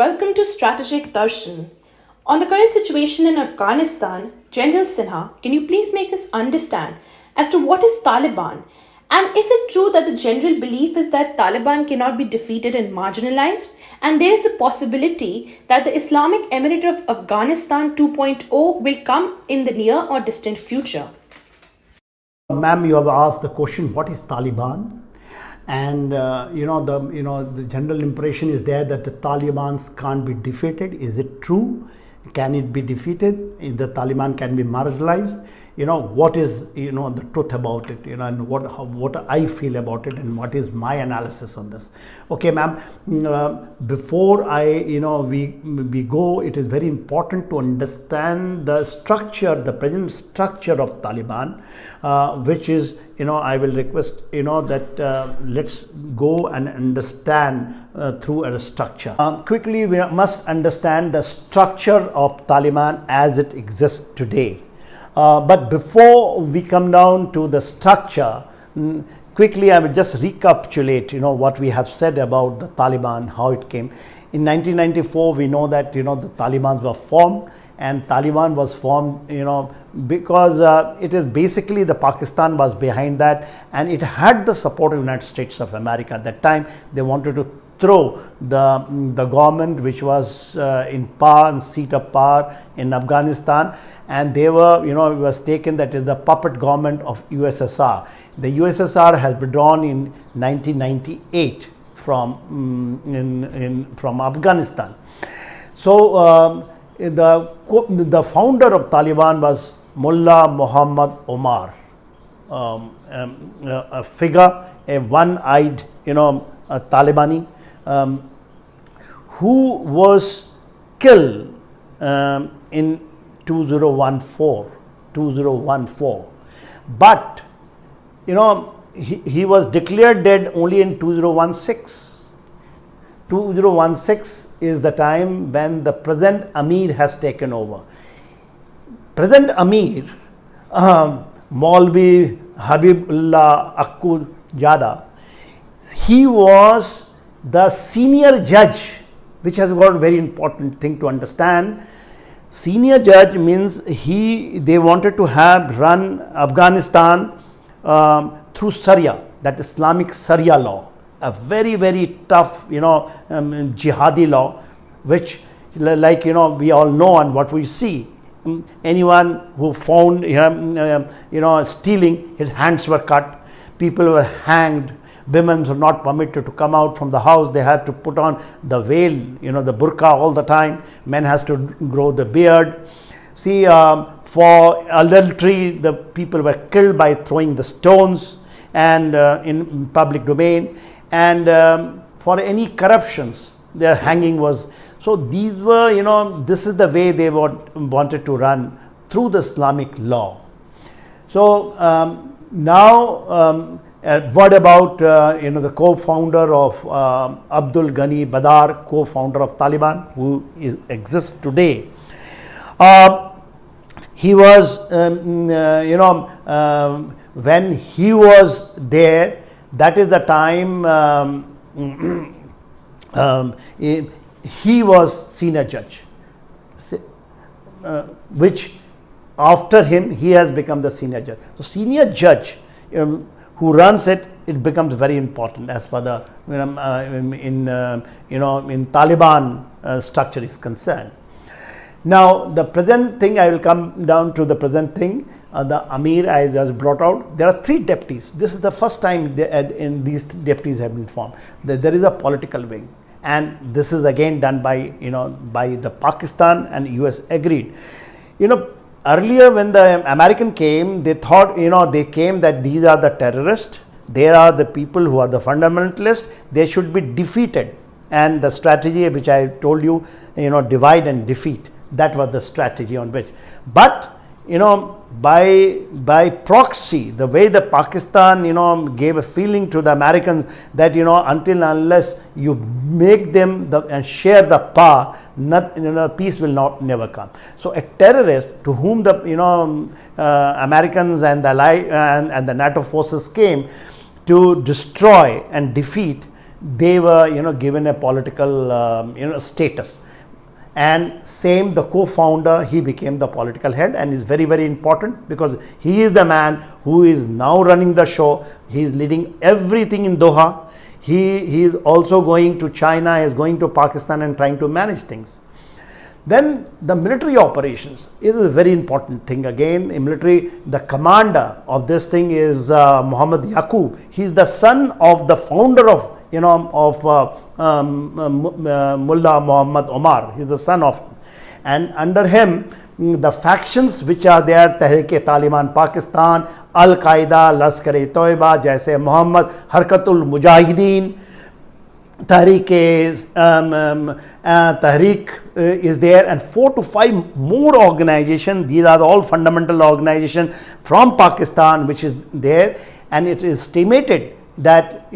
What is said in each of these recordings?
Welcome to Strategic Darshan. On the current situation in Afghanistan, General Sinha, can you please make us understand as to what is Taliban? And is it true that the general belief is that Taliban cannot be defeated and marginalized? And there is a possibility that the Islamic Emirate of Afghanistan 2.0 will come in the near or distant future? Ma'am, you have asked the question, what is Taliban? And the general impression is there that the Taliban can't be defeated. Is it true? Can it be defeated? The Taliban can be marginalized? What is the truth about it? And what I feel about it, and what is my analysis on this? Okay, ma'am. Before we go, it is very important to understand the structure, the present structure of Taliban, which is I will request that let's go and understand through a structure. Quickly, we must understand the structure of Taliban as it exists today. But before we come down to the structure, quickly I will just recapitulate what we have said about the Taliban, how it came. In 1994, we know that the Taliban were formed, and Taliban was formed because it is basically the Pakistan was behind that, and it had the support of the United States of America. At that time, they wanted to throw the government which was in power and seat of power in Afghanistan, and they were it was taken that is the puppet government of USSR. The USSR has withdrawn in 1998 from Afghanistan. So the founder of Taliban was Mullah Muhammad Omar, a figure, a one-eyed Talibani, who was killed in 2014, but he was declared dead only in 2016. 2016 is the time when the present Amir has taken over. Present Amir, Maulvi Habibullah Akku Jada, he was the senior judge, which has got a very important thing to understand. Senior judge means they wanted to run Afghanistan through Sharia, that Islamic Sharia law, a very, very tough, jihadi law, which we all know and what we see. Anyone who found, stealing, his hands were cut, people were hanged, women were not permitted to come out from the house, they had to put on the veil, the burqa all the time, men has to grow the beard. See, for adultery, the people were killed by throwing the stones and in public domain, and for any corruptions, their hanging was. So these were, this is the way they wanted to run through the Islamic law. So now a word about the co-founder of Abdul Ghani Badar, co-founder of Taliban, who exists today. He was, when he was there, that is the time he was senior judge, which after him he has become the senior judge. So senior judge who runs it becomes very important as far the in Taliban structure is concerned. Now the present thing, I will come down to the present thing. The Amir I just brought out. There are 3 deputies. This is the first time these deputies have been formed. There is a political wing, and this is again done by by the Pakistan, and US agreed. Earlier when the American came, they thought they came that these are the terrorists. They are the people who are the fundamentalists. They should be defeated, and the strategy which I told you, divide and defeat. That was the strategy on which, but by proxy, the way the Pakistan gave a feeling to the Americans that until unless you make them and share the power, peace will never come. So a terrorist to whom the Americans and the NATO forces came to destroy and defeat, they were, given a political, status. And same, the co-founder, he became the political head, and is very, very important because he is the man who is now running the show. He is leading everything in Doha. He is also going to China, he is going to Pakistan and trying to manage things. Then the military operations is a very important thing. Again, in military, the commander of this thing is Muhammad Yaqub. He is the son of the founder of Mullah Muhammad Omar. He is the son of him. And under him, the factions which are there, Tehreek-e-Taliban Pakistan, Al-Qaeda, Lashkar-e-Toiba, Jaise Muhammad, Harkatul Mujahideen, Tahreek is there, and 4 to 5 more organizations. These are all fundamental organizations from Pakistan which is there, and it is estimated that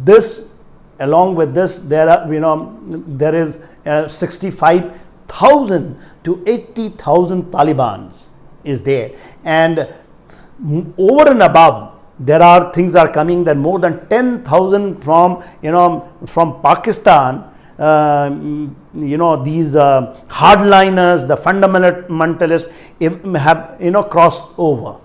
this, along with this, there are there is 65,000 to 80,000 Taliban is there, and over and above, there are things are coming that more than 10,000 from Pakistan, these hardliners, the fundamentalists have crossed over.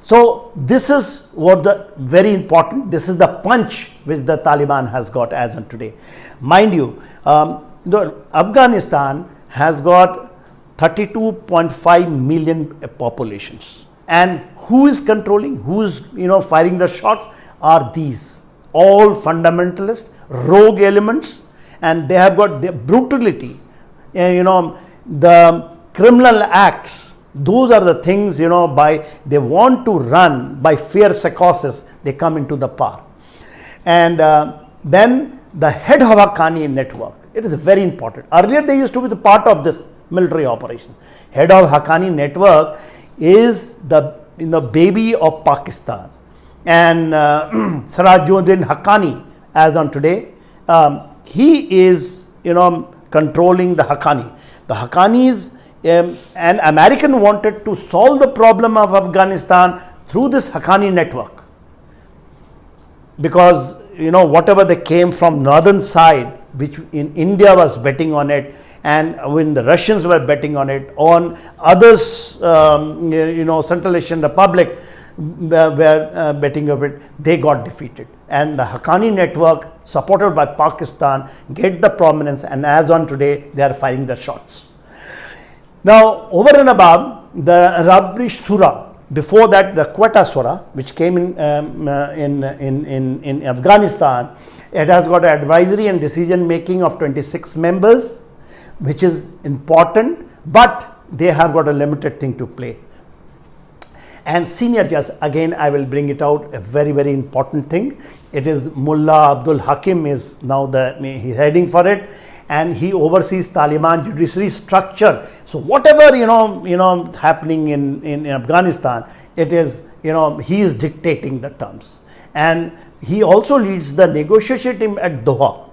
So this is what the very important. This is the punch which the Taliban has got as on today. Mind you, Afghanistan has got 32.5 million populations, and who is controlling, who is firing the shots are these all fundamentalist rogue elements, and they have got the brutality, the criminal acts. Those are the things they want to run by fear psychosis. They come into the power, and then the head of Haqqani network. It is very important. Earlier they used to be the part of this military operation. Head of Haqqani network is the baby of Pakistan, and Sirajuddin Haqqani, as on today, he is controlling the Haqqani. The Haqqanis, an American wanted to solve the problem of Afghanistan through this Haqqani network, because whatever they came from northern side, which in India was betting on it, and when the Russians were betting on it, on others, Central Asian Republic were betting of it, they got defeated. And the Haqqani network, supported by Pakistan, get the prominence, and as on today, they are firing the shots. Now, over and above, the Rabri Shura, before that the Quetta Surah, which came in Afghanistan, it has got an advisory and decision making of 26 members, which is important, but they have got a limited thing to play. And senior judge, again I will bring it out, a very, very important thing. It is Mullah Abdul Hakim is now he's heading for it, and he oversees Taliban judiciary structure. So whatever happening in Afghanistan, it is he is dictating the terms, and he also leads the negotiation team at Doha.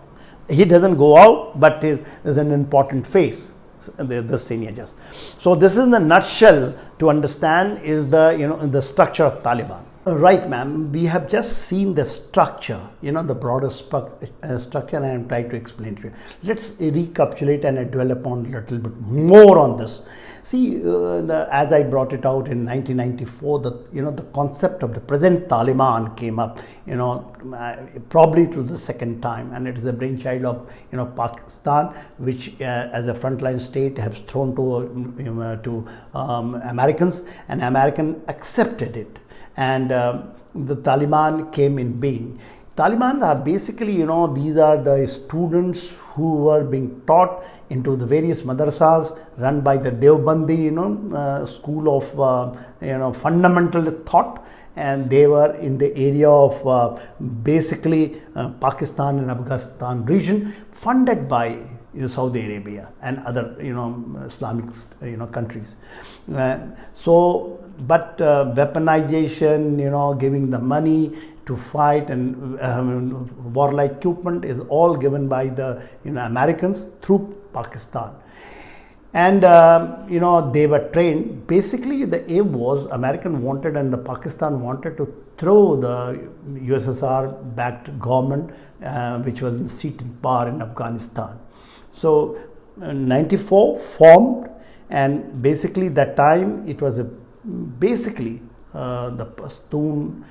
He doesn't go out, but is an important face, the senior judge. So this is in a nutshell to understand is the structure of Taliban. Right, ma'am. We have just seen the structure, the broader structure, and I am trying to explain to you. Let's recapitulate and dwell upon a little bit more on this. See, as I brought it out in 1994, the concept of the present Taliban came up, probably through the second time, and it is a brainchild of Pakistan, which as a frontline state has thrown to Americans, and American accepted it. And the Taliban came in being. Taliban are basically, these are the students who were being taught into the various madrasas run by the Deobandi, school of, fundamental thought, and they were in the area of basically Pakistan and Afghanistan region, funded by Saudi Arabia and other Islamic countries. But weaponization, giving the money to fight, and warlike equipment is all given by the Americans through Pakistan. And they were trained. Basically, the aim was American wanted and the Pakistan wanted to throw the USSR backed government, which was in seat in power in Afghanistan. So 94 formed, and basically that time it was basically the Pashtun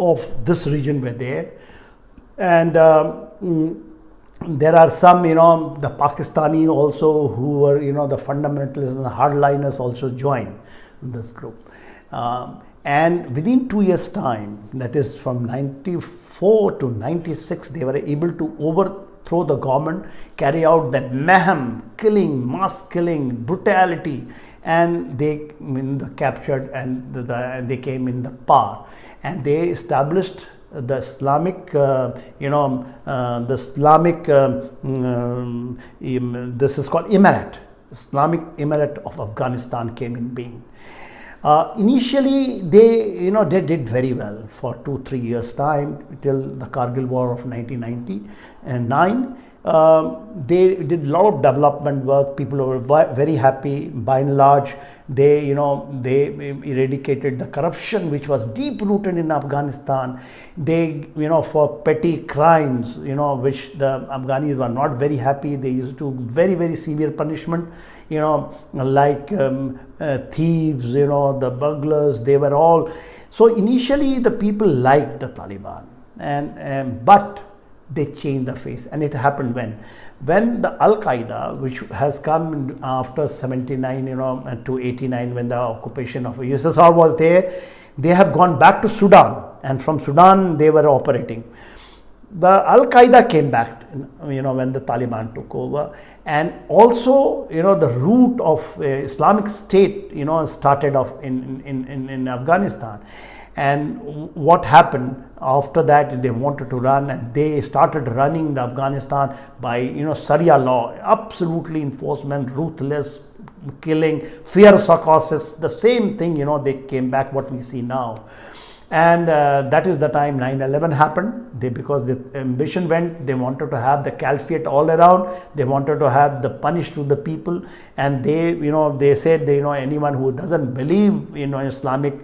of this region were there, and there are some, the Pakistani also who were, the fundamentalists and the hardliners also joined this group. And within 2 years' time, that is from 94 to 96, they were able to overthrow the government, carry out that mayhem, killing, mass killing, brutality, and they captured and they came in the power, and they established the Islamic, this is called Emirate. Islamic Emirate of Afghanistan came in being. Initially, they did very well for 2-3 years time till the Kargil War of 1999. They did a lot of development work. People were very happy. By and large, they eradicated the corruption which was deep rooted in Afghanistan. They, for petty crimes, which the Afghanis were not very happy, they used to very, very severe punishment, like thieves, the burglars, they were all. So initially the people liked the Taliban, but they changed the face. And it happened when the Al-Qaeda, which has come after 79 to 89, when the occupation of USSR was there, they have gone back to Sudan, and from Sudan they were operating. The Al-Qaeda came back when the Taliban took over, and also the root of Islamic State started off in Afghanistan. And what happened after that, they wanted to run, and they started running the Afghanistan by Sharia law, absolutely enforcement, ruthless killing, fear psychosis, the same thing, they came back, what we see now. And that is the time 9/11 happened. Because the ambition went, they wanted to have the caliphate all around. They wanted to have the punish to the people, and they said anyone who doesn't believe in Islamic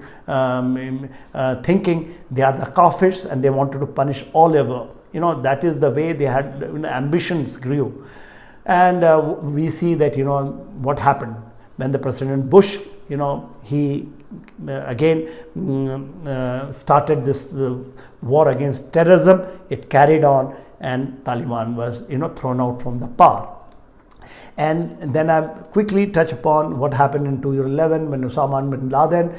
thinking, they are the kafirs, and they wanted to punish all over. That is the way they had ambitions grew, and we see that what happened when the President Bush he again started this war against terrorism. It carried on, and Taliban was thrown out from the power. And then I quickly touch upon what happened in 2011 when Osama bin Laden,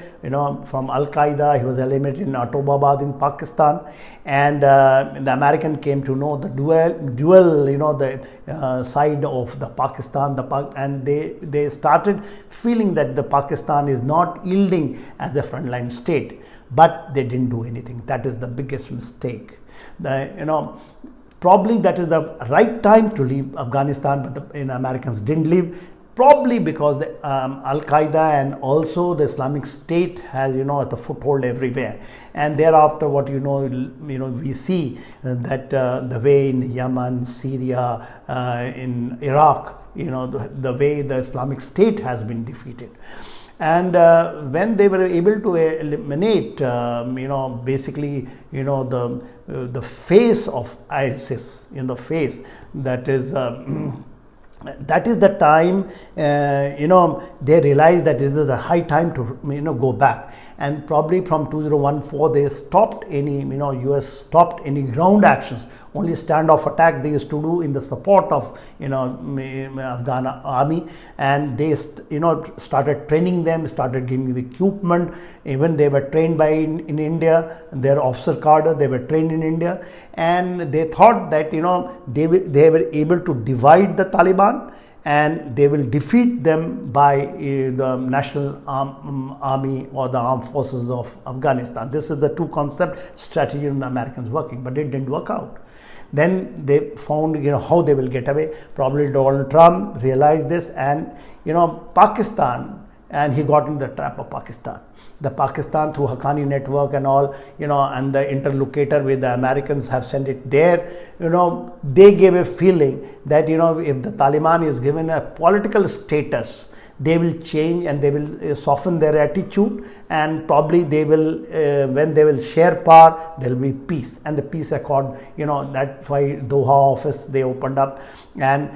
from Al-Qaeda, he was eliminated in Abbottabad in Pakistan, and the American came to know the dual the side of the Pakistan, and they started feeling that the Pakistan is not yielding as a frontline state, but they didn't do anything. That is the biggest mistake. Probably that is the right time to leave Afghanistan, but the Americans didn't leave. Probably because the Al-Qaeda and also the Islamic State has the foothold everywhere, and thereafter what we see that the way in Yemen, Syria, in Iraq, the way the Islamic State has been defeated. And when they were able to eliminate, basically, the face of ISIS, the face, that is the time, they realized that this is the high time to, go back. And probably from 2014, they stopped any, US stopped any ground actions. Only standoff attack they used to do in the support of, Afghan army. And they, started training them, started giving the equipment. Even they were trained in India, their officer cadre, they were trained in India. And they thought that, they were able to divide the Taliban, and they will defeat them by the National Army or the Armed Forces of Afghanistan. This is the two concept strategy of the Americans working, but it didn't work out. Then they found how they will get away. Probably Donald Trump realized this, and Pakistan and he got in the trap of Pakistan. The Pakistan through Haqqani network and all, and the interlocutor with the Americans have sent it there. They gave a feeling that, if the Taliban is given a political status, they will change and they will soften their attitude, and probably they will, when they will share power, there will be peace. And the peace accord, that's why Doha office they opened up. And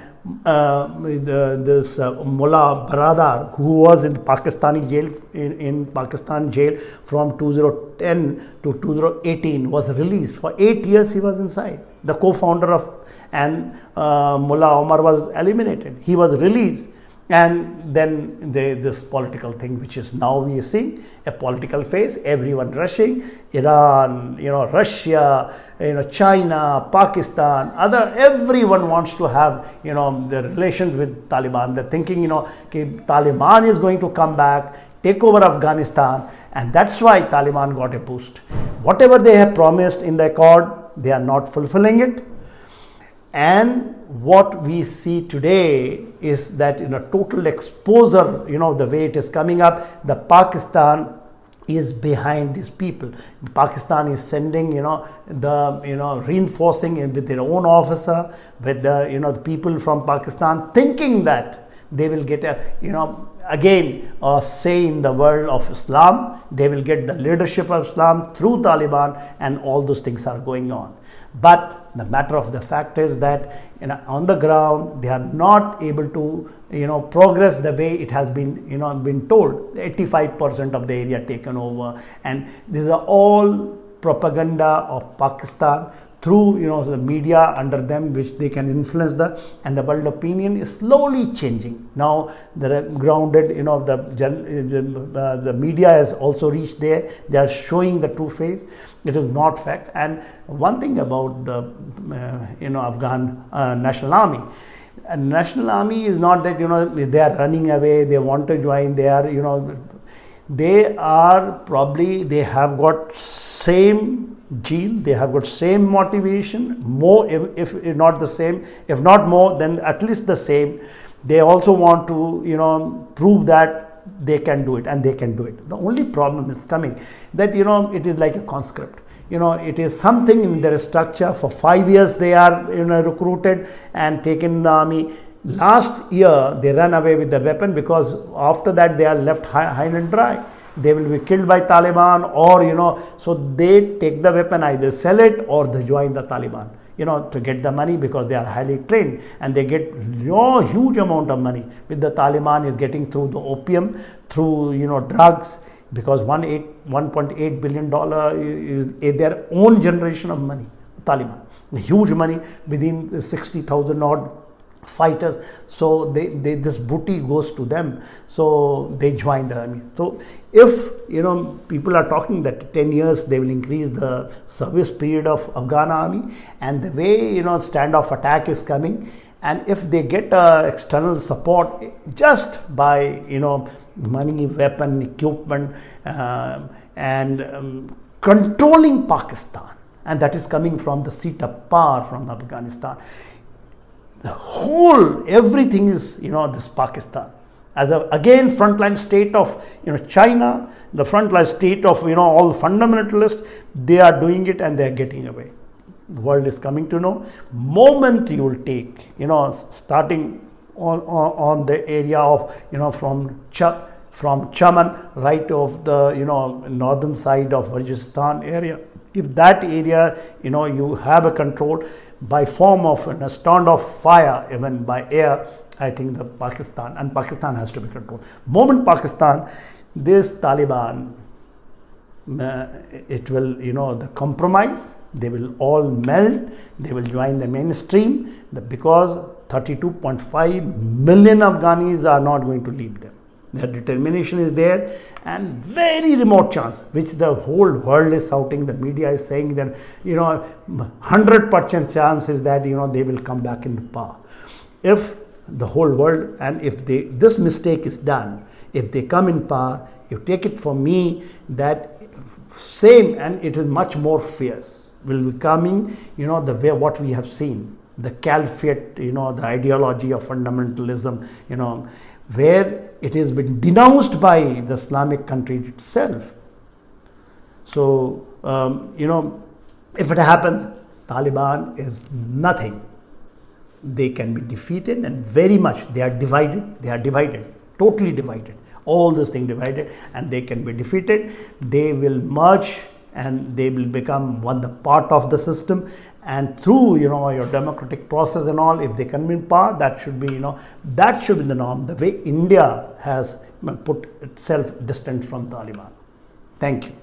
this Mullah Baradar, who was in Pakistani jail, in Pakistan jail from 2010 to 2018, was released. For 8 years he was inside. The co-founder of, and Mullah Omar was eliminated. He was released. And then this political thing, which is now we are seeing a political phase, everyone rushing, Iran, Russia, China, Pakistan, everyone wants to have, the relations with Taliban. They're thinking, Taliban is going to come back, take over Afghanistan, and that's why Taliban got a boost. Whatever they have promised in the accord, they are not fulfilling it. And what we see today is that in a total exposure, the way it is coming up, the Pakistan is behind these people. Pakistan is sending, reinforcing with their own officer, with the people from Pakistan, thinking that they will get a say in the world of Islam. They will get the leadership of Islam through Taliban, and all those things are going on. But the matter of the fact is that on the ground they are not able to progress the way it has been been told. 85% of the area taken over, and these are all propaganda of Pakistan through the media under them, which they can influence and the world opinion is slowly changing. Now the grounded, the media has also reached there. They are showing the true face. It is not fact. And one thing about the Afghan National Army. And National Army is not that they are running away, they want to join. They are they have got same zeal, they have got same motivation, more if not the same, if not more, then at least the same. They also want to prove that they can do it, and they can do it. The only problem is coming that it is like a conscript. It is something in their structure. For 5 years they are recruited and taken in the army. Last year they ran away with the weapon, because after that they are left high and dry. They will be killed by Taliban, or so they take the weapon, either sell it or they join the Taliban, to get the money, because they are highly trained and they get huge amount of money. With the Taliban is getting through the opium, through drugs, because $1.8 billion is their own generation of money. Taliban, huge money, within 60,000 odd fighters. So this booty goes to them, so they join the army. So if people are talking that 10 years they will increase the service period of Afghan army, and the way standoff attack is coming, and if they get external support just by money, weapon, equipment, and controlling Pakistan, and that is coming from the seat of power from Afghanistan. The whole, everything is, this Pakistan. As again, frontline state of, China, the frontline state of, all fundamentalists, they are doing it and they are getting away. The world is coming to know. Moment you will take, starting on the area of, from Chaman right of the, northern side of Rajasthan area. If that area, you have a control by form of a standoff fire, even by air, I think the Pakistan has to be controlled. Moment Pakistan, this Taliban, it will, the compromise, they will all melt, they will join the mainstream, because 32.5 million Afghanis are not going to leave them. Their determination is there, and very remote chance, which the whole world is shouting, the media is saying that 100% chance is that they will come back into power. If the whole world, and if this mistake is done, if they come in power, you take it from me that same, and it is much more fierce, will be coming, the way what we have seen, the caliphate, the ideology of fundamentalism, where it has been denounced by the Islamic country itself. So, if it happens, Taliban is nothing. They can be defeated, and very much they are divided, totally divided. All this thing divided, and they can be defeated. They will merge and they will become the part of the system, and through your democratic process and all, if they can be in power, that should be that should be the norm, the way India has put itself distant from Taliban. Thank you.